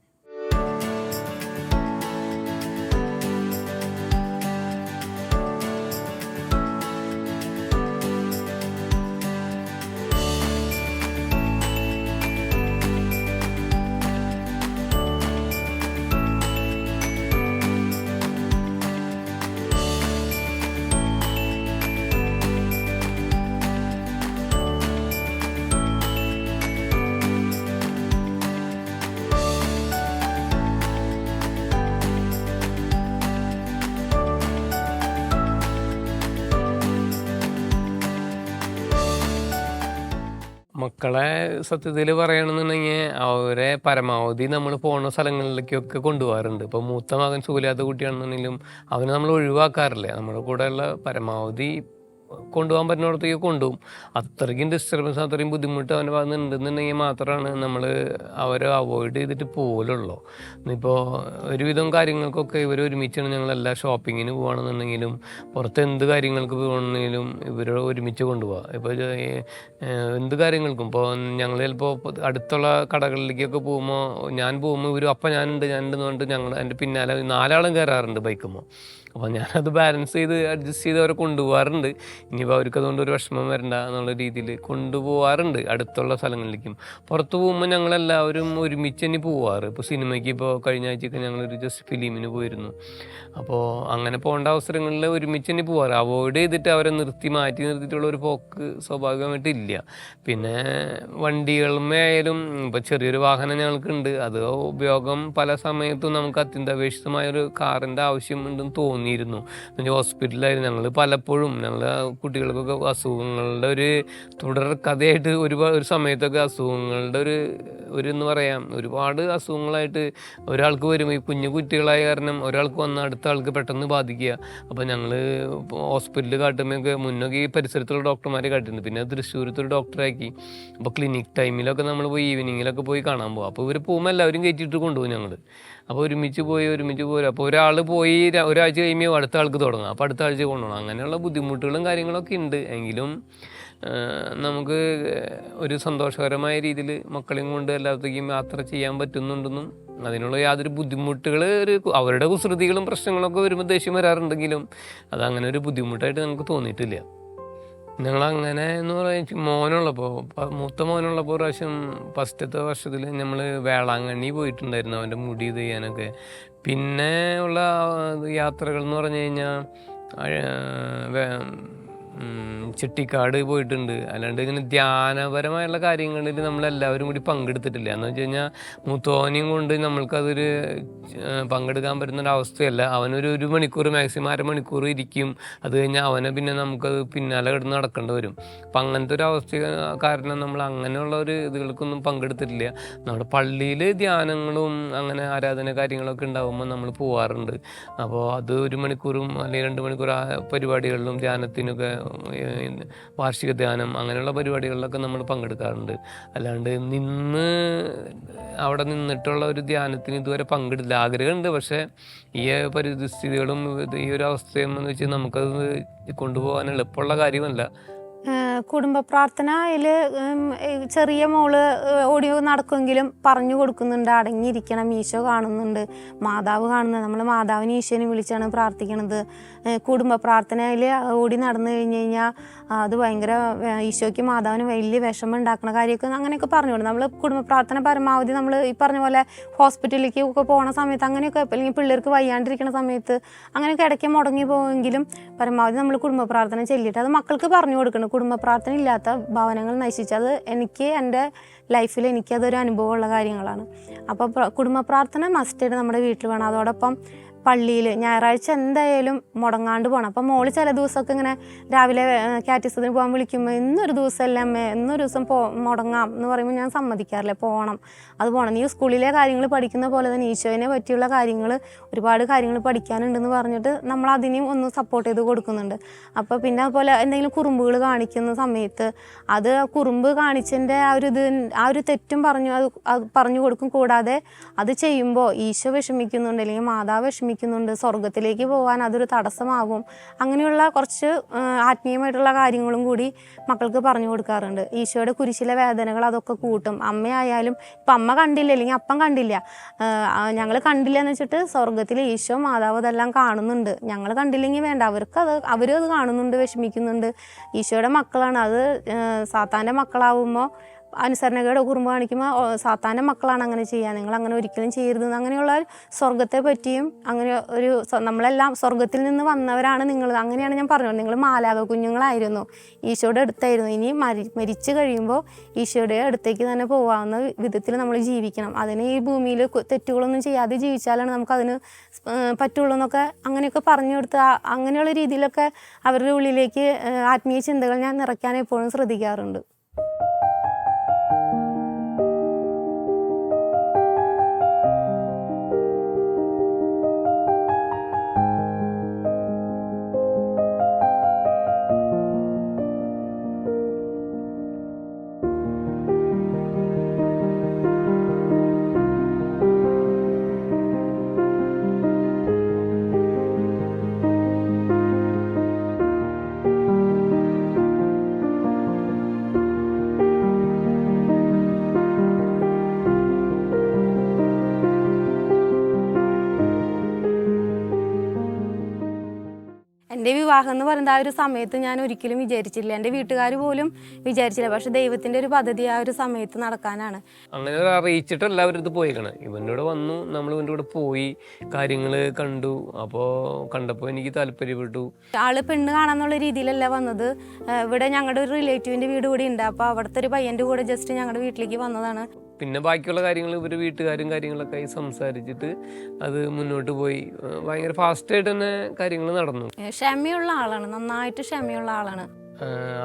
മക്കളെ സത്യത്തിൽ പറയണമെന്നുണ്ടെങ്കിൽ അവരെ പരമാവധി നമ്മൾ പോണ സ്ഥലങ്ങളിലേക്കൊക്കെ കൊണ്ടുപോകാറുണ്ട്. ഇപ്പോൾ മൂത്ത മകൻ സുഖമില്ലാത്ത കുട്ടിയാണെന്നുണ്ടെങ്കിലും അവനെ നമ്മൾ ഒഴിവാക്കാറില്ല. നമ്മുടെ കൂടെയുള്ള പരമാവധി കൊണ്ടുപോകാൻ പറ്റുന്നിടത്തേക്ക് കൊണ്ടുപോകും. അത്രയ്ക്കും ഡിസ്റ്റർബൻസ്, അത്രയും ബുദ്ധിമുട്ട് അവൻ്റെ ഭാഗത്ത് ഉണ്ടെന്നുണ്ടെങ്കിൽ മാത്രമാണ് നമ്മൾ അവരെ അവോയ്ഡ് ചെയ്തിട്ട് പോലുള്ളൂ. ഇപ്പോൾ ഒരുവിധം കാര്യങ്ങൾക്കൊക്കെ ഇവർ ഒരുമിച്ചാണ് ഞങ്ങളെല്ലാം ഷോപ്പിങ്ങിന് പോകുകയാണെന്നുണ്ടെങ്കിലും പുറത്ത് എന്ത് കാര്യങ്ങൾക്ക് പോകണമെങ്കിലും ഇവർ ഒരുമിച്ച് കൊണ്ടുപോകാം. ഇപ്പോൾ എന്ത് കാര്യങ്ങൾക്കും ഇപ്പോൾ ഞങ്ങൾ ചിലപ്പോൾ അടുത്തുള്ള കടകളിലേക്കൊക്കെ പോകുമ്പോൾ ഇവർ അപ്പം ഞാനുണ്ടെന്ന് പറഞ്ഞിട്ട് എൻ്റെ പിന്നാലെ 4 ആളും കയറാറുണ്ട് ബൈക്കുമ്പോൾ. അപ്പോൾ ഞാനത് ബാലൻസ് ചെയ്ത് അഡ്ജസ്റ്റ് ചെയ്ത് അവരെ കൊണ്ടുപോകാറുണ്ട്. ഇനിയിപ്പോൾ അവർക്ക് അതുകൊണ്ട് ഒരു വിഷമം വരണ്ട എന്നുള്ള രീതിയിൽ കൊണ്ടുപോകാറുണ്ട് അടുത്തുള്ള സ്ഥലങ്ങളിലേക്കും. പുറത്ത് പോകുമ്പോൾ ഞങ്ങളെല്ലാവരും ഒരുമിച്ച് തന്നെ പോവാറ്. ഇപ്പോൾ സിനിമയ്ക്ക് ഇപ്പോൾ കഴിഞ്ഞ ആഴ്ചയൊക്കെ ഞങ്ങളൊരു ജസ്റ്റ് ഫിലിമിന് പോയിരുന്നു. അപ്പോൾ അങ്ങനെ പോകേണ്ട അവസരങ്ങളിൽ ഒരുമിച്ച് തന്നെ പോവാറ്. അവോയ്ഡ് ചെയ്തിട്ട് അവരെ മാറ്റി നിർത്തിയിട്ടുള്ള ഒരു പോക്ക് സ്വാഭാവികമായിട്ടില്ല. പിന്നെ വണ്ടികളുമേ ആയാലും ഇപ്പോൾ ചെറിയൊരു വാഹനം ഞങ്ങൾക്കുണ്ട്. അത് ഉപയോഗം പല സമയത്തും നമുക്ക് അത്യന്താപേക്ഷിതമായൊരു കാറിൻ്റെ ആവശ്യമുണ്ടെന്ന് തോന്നിയിരുന്നു. ഹോസ്പിറ്റലായിരുന്നു ഞങ്ങൾ പലപ്പോഴും കുട്ടികൾക്കൊക്കെ അസുഖങ്ങളുടെ ഒരു തുടർ കഥയായിട്ട് ഒരു സമയത്തൊക്കെ അസുഖങ്ങളുടെ എന്ന് പറയാം ഒരുപാട് അസുഖങ്ങളായിട്ട് ഒരാൾക്ക് വരും. ഈ കുഞ്ഞു കുട്ടികളായ കാരണം ഒരാൾക്ക് വന്ന അടുത്ത ആൾക്ക് പെട്ടെന്ന് ബാധിക്കുക. അപ്പോൾ ഞങ്ങൾ ഹോസ്പിറ്റലിൽ കാട്ടുമ്പോഴൊക്കെ മുന്നൊക്കെ ഈ പരിസരത്തുള്ള ഡോക്ടർമാരെ കാട്ടിയിരുന്നു. പിന്നെ തൃശ്ശൂരത്തൊരു ഡോക്ടറാക്കി. അപ്പോൾ ക്ലിനിക് ടൈമിലൊക്കെ നമ്മൾ പോയി ഈവനിങ്ങിലൊക്കെ പോയി കാണാൻ പോകും. അപ്പോൾ ഇവർ പോകുമ്പോൾ എല്ലാവരും കയറ്റിയിട്ട് കൊണ്ടുപോകും ഞങ്ങൾ. അപ്പോൾ ഒരുമിച്ച് പോരും. അപ്പോൾ ഒരാൾ പോയി ഒരാഴ്ച കഴിയുമ്പോൾ അടുത്ത ആൾക്ക് തുടങ്ങും. അപ്പോൾ അടുത്ത ആഴ്ച കൊണ്ടുപോകണം. അങ്ങനെയുള്ള ബുദ്ധിമുട്ടുകളും കാര്യങ്ങളൊക്കെ ഉണ്ട്. എങ്കിലും നമുക്ക് ഒരു സന്തോഷകരമായ രീതിയിൽ മക്കളെയും കൊണ്ട് എല്ലാത്തേക്കും യാത്ര ചെയ്യാൻ പറ്റുന്നുണ്ടെന്നും അതിനുള്ള യാതൊരു ബുദ്ധിമുട്ടുകൾ അവരുടെ കുസൃതികളും പ്രശ്നങ്ങളൊക്കെ വരുമ്പോൾ ദേഷ്യം വരാറുണ്ടെങ്കിലും അതങ്ങനെ ഒരു ബുദ്ധിമുട്ടായിട്ട് നമുക്ക് തോന്നിയിട്ടില്ല. ഞങ്ങളങ്ങനെ എന്ന് പറയുമ്പോൾ മൂത്ത മോനുള്ളപ്പോൾ പ്രാവശ്യം ഫസ്റ്റത്തെ വർഷത്തിൽ നമ്മൾ വേളാങ്കണ്ണി പോയിട്ടുണ്ടായിരുന്നു അവൻ്റെ മുടി ഇത് ചെയ്യാനൊക്കെ. പിന്നെ ഉള്ള യാത്രകൾ എന്ന് പറഞ്ഞു കഴിഞ്ഞാൽ ചെട്ടിക്കാട് പോയിട്ടുണ്ട്. അല്ലാണ്ട് ഇങ്ങനെ ധ്യാനപരമായുള്ള കാര്യങ്ങളിൽ നമ്മളെല്ലാവരും കൂടി പങ്കെടുത്തിട്ടില്ല. എന്ന് വെച്ച് കഴിഞ്ഞാൽ മൂത്തോനെയും കൊണ്ട് നമ്മൾക്കതൊരു പങ്കെടുക്കാൻ പറ്റുന്നൊരവസ്ഥയല്ല. അവനൊരു 1 മണിക്കൂർ മാക്സിമം 1/2 മണിക്കൂർ ഇരിക്കും. അത് കഴിഞ്ഞാൽ അവനെ പിന്നെ നമുക്കത് പിന്നാലെ കിടന്ന് നടക്കേണ്ടി വരും. അപ്പം അങ്ങനത്തെ ഒരു അവസ്ഥ കാരണം നമ്മൾ അങ്ങനെയുള്ള ഒരു ഇതുകൾക്കൊന്നും പങ്കെടുത്തിട്ടില്ല. നമ്മുടെ പള്ളിയിൽ ധ്യാനങ്ങളും അങ്ങനെ ആരാധന കാര്യങ്ങളൊക്കെ ഉണ്ടാകുമ്പോൾ നമ്മൾ പോവാറുണ്ട്. അപ്പോൾ അത് 1 മണിക്കൂറും അല്ലെങ്കിൽ 2 മണിക്കൂർ ആ പരിപാടികളിലും ധ്യാനത്തിനൊക്കെ വാർഷിക ധ്യാനം അങ്ങനെയുള്ള പരിപാടികളിലൊക്കെ നമ്മൾ പങ്കെടുക്കാറുണ്ട്. അല്ലാണ്ട് അവിടെ നിന്നിട്ടുള്ള ഒരു ധ്യാനത്തിന് ഇതുവരെ പങ്കെടുത്തില്ല. ആഗ്രഹമുണ്ട്. പക്ഷേ ഈ പരിസ്ഥിതികളും ഈ ഒരു അവസ്ഥയും എന്ന് വെച്ചാൽ നമുക്കത് കൊണ്ടുപോകാൻ എളുപ്പമുള്ള കാര്യമല്ല. കുടുംബ പ്രാർത്ഥനയിൽ ചെറിയ മോള് ഓടി നടക്കുമെങ്കിലും പറഞ്ഞു കൊടുക്കുന്നുണ്ട്, അടങ്ങിയിരിക്കണം, ഈശോ കാണുന്നുണ്ട്, മാതാവ് കാണുന്നത്. നമ്മൾ മാതാവിനെ ഈശോനെ വിളിച്ചാണ് പ്രാർത്ഥിക്കണത്. കുടുംബ പ്രാർത്ഥനയിൽ ഓടി നടന്നു കഴിഞ്ഞ് കഴിഞ്ഞാൽ അത് ഭയങ്കര ഈശോയ്ക്ക് മാതാവിന് വലിയ വിഷമം ഉണ്ടാക്കുന്ന കാര്യമൊക്കെ അങ്ങനെയൊക്കെ പറഞ്ഞു കൊടുക്കും. നമ്മൾ കുടുംബ പ്രാർത്ഥന പരമാവധി നമ്മൾ ഈ പറഞ്ഞ പോലെ ഹോസ്പിറ്റലിലേക്ക് ഒക്കെ പോകണ സമയത്ത് അങ്ങനെയൊക്കെ, അല്ലെങ്കിൽ പിള്ളേർക്ക് വയ്യാണ്ടിരിക്കുന്ന സമയത്ത് അങ്ങനെയൊക്കെ ഇടയ്ക്ക് മുടങ്ങി പോവെങ്കിലും പരമാവധി നമ്മൾ കുടുംബ പ്രാർത്ഥന ചൊല്ലിയിട്ട് അത് മക്കൾക്ക് പറഞ്ഞു കൊടുക്കണം. കുടുംബ പ്രാർത്ഥന ഇല്ലാത്ത ഭവനങ്ങൾ നശിച്ചത് എൻ്റെ ലൈഫിൽ എനിക്കതൊരു അനുഭവമുള്ള കാര്യങ്ങളാണ്. അപ്പോൾ കുടുംബ പ്രാർത്ഥന മസ്റ്റായിട്ട് നമ്മുടെ വീട്ടിൽ വേണം. അതോടൊപ്പം പള്ളിയിൽ ഞായറാഴ്ച എന്തായാലും മുടങ്ങാണ്ട് പോകണം. അപ്പം മോള് ചില ദിവസമൊക്കെ ഇങ്ങനെ രാവിലെ കാറ്റീസത്തിന് പോകാൻ വിളിക്കുമ്പോൾ ഇന്നൊരു ദിവസമല്ലേ അമ്മേ, ഇന്നൊരു ദിവസം മുടങ്ങാം എന്ന് പറയുമ്പോൾ ഞാൻ സമ്മതിക്കാറില്ല. പോകണം, അത് പോകണം. നീ സ്കൂളിലെ കാര്യങ്ങൾ പഠിക്കുന്ന പോലെ തന്നെ ഈശോനെ പറ്റിയുള്ള കാര്യങ്ങൾ, ഒരുപാട് കാര്യങ്ങൾ പഠിക്കാനുണ്ടെന്ന് പറഞ്ഞിട്ട് നമ്മൾ അതിനെയും ഒന്ന് സപ്പോർട്ട് ചെയ്ത് കൊടുക്കുന്നുണ്ട്. അപ്പോൾ പിന്നെ അതുപോലെ എന്തെങ്കിലും കുറുമ്പുകൾ കാണിക്കുന്ന സമയത്ത് അത് കുറുമ്പ് കാണിച്ചതിൻ്റെ ആ ഒരു തെറ്റും അത് പറഞ്ഞു കൊടുക്കും. കൂടാതെ അത് ചെയ്യുമ്പോൾ ഈശോ വിഷമിക്കുന്നുണ്ട്, അല്ലെങ്കിൽ മാതാവ് വിഷമിക്കുന്നുണ്ട്, സ്വർഗത്തിലേക്ക് പോകാൻ അതൊരു തടസ്സമാകും, അങ്ങനെയുള്ള കുറച്ച് ആത്മീയമായിട്ടുള്ള കാര്യങ്ങളും കൂടി മക്കൾക്ക് പറഞ്ഞു കൊടുക്കാറുണ്ട്. ഈശോയുടെ കുരിശിലെ വേദനകൾ അതൊക്കെ കൂട്ടും. അമ്മയായാലും ഇപ്പം അമ്മ കണ്ടില്ല, അല്ലെങ്കിൽ അപ്പം കണ്ടില്ല, ഞങ്ങൾ കണ്ടില്ല എന്ന് വെച്ചിട്ട് സ്വർഗത്തിൽ ഈശോ മാതാവ് അതെല്ലാം കാണുന്നുണ്ട്. ഞങ്ങൾ കണ്ടില്ലെങ്കിൽ വേണ്ട, അവരും അത് കാണുന്നുണ്ട്, വിഷമിക്കുന്നുണ്ട്. ഈശോയുടെ മക്കളാണ് അത്. സാത്താൻ്റെ മക്കളാവുമ്പോൾ അനുസരണകേട് കുറുമ്പ് കാണിക്കുമ്പോൾ സാത്താൻ്റെ മക്കളാണ് അങ്ങനെ ചെയ്യുക, നിങ്ങൾ അങ്ങനെ ഒരിക്കലും ചെയ്യരുത്, അങ്ങനെയുള്ള സ്വർഗത്തെ പറ്റിയും അങ്ങനെ ഒരു നമ്മളെല്ലാം സ്വർഗത്തിൽ നിന്ന് വന്നവരാണ് നിങ്ങൾ, അങ്ങനെയാണ് ഞാൻ പറഞ്ഞത്. നിങ്ങൾ മാലാഖ കുഞ്ഞുങ്ങളായിരുന്നു, ഈശോയുടെ അടുത്തായിരുന്നു. ഇനി മരിച്ചു കഴിയുമ്പോൾ ഈശോയുടെ അടുത്തേക്ക് തന്നെ പോകാവുന്ന വിധത്തിൽ നമ്മൾ ജീവിക്കണം. അതിന് ഈ ഭൂമിയിൽ തെറ്റുകളൊന്നും ചെയ്യാതെ ജീവിച്ചാലാണ് നമുക്കതിന് പറ്റുള്ളൂ എന്നൊക്കെ അങ്ങനെയൊക്കെ പറഞ്ഞു കൊടുത്ത് അങ്ങനെയുള്ള രീതിയിലൊക്കെ അവരുടെ ഉള്ളിലേക്ക് ആത്മീയ ചിന്തകൾ ഞാൻ നിറയ്ക്കാൻ എപ്പോഴും ശ്രദ്ധിക്കാറുണ്ട്. എൻ്റെ വിവാഹം എന്ന് പറയുന്നത് ആ ഒരു സമയത്ത് ഞാൻ ഒരിക്കലും വിചാരിച്ചില്ല, എൻ്റെ വീട്ടുകാർ പോലും വിചാരിച്ചില്ല. പക്ഷെ ദൈവത്തിൻ്റെ ഒരു പദ്ധതി ആ ഒരു സമയത്ത് നടക്കാനാണ്. അങ്ങനെ അറിയിച്ചിട്ട് എല്ലാവരും ഇത് പോയിക്കണേ. ഇവൻ്റെ കൂടെ വന്നു, നമ്മൾ ഇവൻ്റെ കൂടെ പോയി കാര്യങ്ങൾ കണ്ടു. അപ്പോൾ കണ്ടപ്പോൾ എനിക്ക് താല്പര്യപ്പെട്ടു. ആള് പെണ്ണ് കാണാന്നുള്ള രീതിയിലല്ല വന്നത്. ഇവിടെ ഞങ്ങളുടെ ഒരു റിലേറ്റീവിൻ്റെ വീട് കൂടി ഉണ്ട്. അപ്പോൾ അവിടുത്തെ ഒരു പയ്യൻ്റെ കൂടെ ജസ്റ്റ് ഞങ്ങളുടെ വീട്ടിലേക്ക് വന്നതാണ്. പിന്നെ ബാക്കിയുള്ള കാര്യങ്ങൾ ഇവർ വീട്ടുകാരും കാര്യങ്ങളൊക്കെ ആയി സംസാരിച്ചിട്ട് അത് മുന്നോട്ട് പോയി. ഭയങ്കര ഫാസ്റ്റായിട്ട് തന്നെ കാര്യങ്ങൾ നടന്നു. ക്ഷമയുള്ള ആളാണ്, നന്നായിട്ട് ക്ഷമയുള്ള ആളാണ്.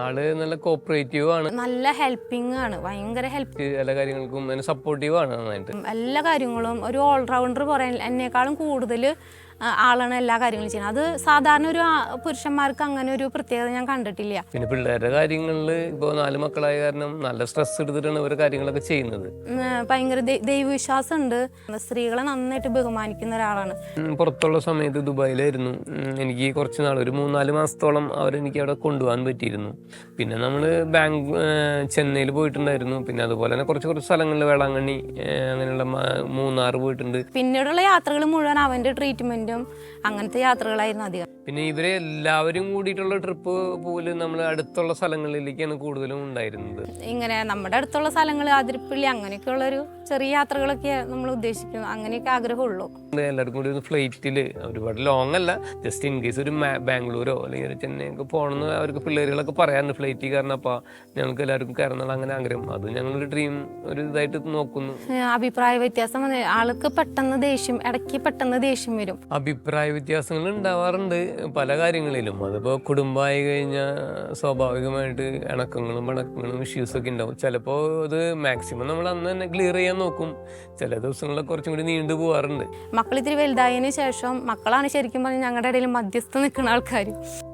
ആള് നല്ല കോപ്പറേറ്റീവ് ആണ്, നല്ല ഹെൽപ്പിംഗ് ആണ്, ഭയങ്കര ഹെൽപ്പ്, എല്ലാ കാര്യങ്ങൾക്കും സപ്പോർട്ടീവ് ആണ് നന്നായിട്ട്. എല്ലാ കാര്യങ്ങളും ഒരു ഓൾറൗണ്ടർ പറയാൻ എന്നെക്കാളും കൂടുതൽ ആളാണ് എല്ലാ കാര്യങ്ങളും ചെയ്യുന്നത്. അത് സാധാരണ ഒരു പുരുഷന്മാർക്ക് അങ്ങനെ ഒരു പ്രത്യേകത ഞാൻ കണ്ടിട്ടില്ല. പിന്നെ പിള്ളേരുടെ കാര്യങ്ങളിൽ ഇപ്പോൾ 4 മക്കളായ കാരണം നല്ല സ്ട്രെസ് എടുത്തിട്ടാണ് ഇവർ കാര്യങ്ങളൊക്കെ ചെയ്യുന്നത്. ഭയങ്കര ദൈവവിശ്വാസം ഉണ്ട്, സ്ത്രീകളെ നന്നായിട്ട് ബഹുമാനിക്കുന്ന ഒരാളാണ്. പുറത്തുള്ള സമയത്ത് ദുബായിലായിരുന്നു. എനിക്ക് കുറച്ച് നാൾ ഒരു 3-4 മാസത്തോളം അവരെനിക്ക് അവിടെ കൊണ്ടുപോകാൻ പറ്റിയിരുന്നു. പിന്നെ നമ്മൾ ചെന്നൈയിൽ പോയിട്ടുണ്ടായിരുന്നു. പിന്നെ അതുപോലെ തന്നെ കുറച്ച് സ്ഥലങ്ങളിൽ വേളാങ്കണ്ണി, അങ്ങനെയുള്ള മൂന്നാർ പോയിട്ടുണ്ട്. പിന്നീടുള്ള യാത്രകൾ മുഴുവൻ അവൻ്റെ ട്രീറ്റ്മെന്റ് അങ്ങനത്തെ യാത്രകളായിരുന്നു അധികം. പിന്നെ ഇവരെ എല്ലാവരും കൂടിയിട്ടുള്ള ട്രിപ്പ് പോലും നമ്മൾ അടുത്തുള്ള സ്ഥലങ്ങളിലേക്കാണ് കൂടുതലും ഉണ്ടായിരുന്നത്. ഇങ്ങനെ നമ്മുടെ അടുത്തുള്ള സ്ഥലങ്ങൾ, അതിരപ്പള്ളി, അങ്ങനെയൊക്കെയുള്ളൊരു ചെറിയ യാത്രകളൊക്കെ നമ്മൾ ഉദ്ദേശിക്കുന്നു, അങ്ങനെയൊക്കെ ആഗ്രഹമുള്ളൂ. എല്ലാവർക്കും കൂടി ഒന്ന് ഫ്ലൈറ്റിൽ, ഒരുപാട് ലോങ് അല്ല, ജസ്റ്റ് ഇൻ കേസ് ഒരു ബാംഗ്ലൂരോ അല്ലെങ്കിൽ ചെന്നൈയൊക്കെ പോകണമെന്ന് അവർക്ക് പിള്ളേരുകളൊക്കെ പറയാറുണ്ട്. ഫ്ലൈറ്റിൽ കാരണം അപ്പോൾ ഞങ്ങൾക്ക് എല്ലാവർക്കും കയറുന്നുള്ള അങ്ങനെ ആഗ്രഹം, അത് ഞങ്ങളൊരു ഡ്രീം ഒരു ഇതായിട്ട് നോക്കുന്നു. അഭിപ്രായ വ്യത്യാസം ആൾക്ക് ഇടയ്ക്ക് പെട്ടെന്ന് ദേഷ്യം വരും. അഭിപ്രായ വ്യത്യാസങ്ങൾ ഉണ്ടാവാറുണ്ട് പല കാര്യങ്ങളിലും. അതിപ്പോൾ കുടുംബമായി കഴിഞ്ഞാൽ സ്വാഭാവികമായിട്ട് ഇണക്കങ്ങളും ഇഷ്യൂസൊക്കെ ഉണ്ടാവും. ചിലപ്പോൾ അത് മാക്സിമം നമ്മൾ അന്ന് തന്നെ ക്ലിയർ ചെയ്യാൻ നോക്കും. ചില ദിവസങ്ങളിലൊക്കെ കുറച്ചും കൂടി നീണ്ടു പോകാറുണ്ട്. മക്കൾ ഇത്തിരി വലുതായതിനു ശേഷം മക്കളാണ് ശരിക്കും പറഞ്ഞാൽ ഞങ്ങളുടെ ഇടയിൽ മധ്യസ്ഥ നിൽക്കുന്ന ആൾക്കാർ.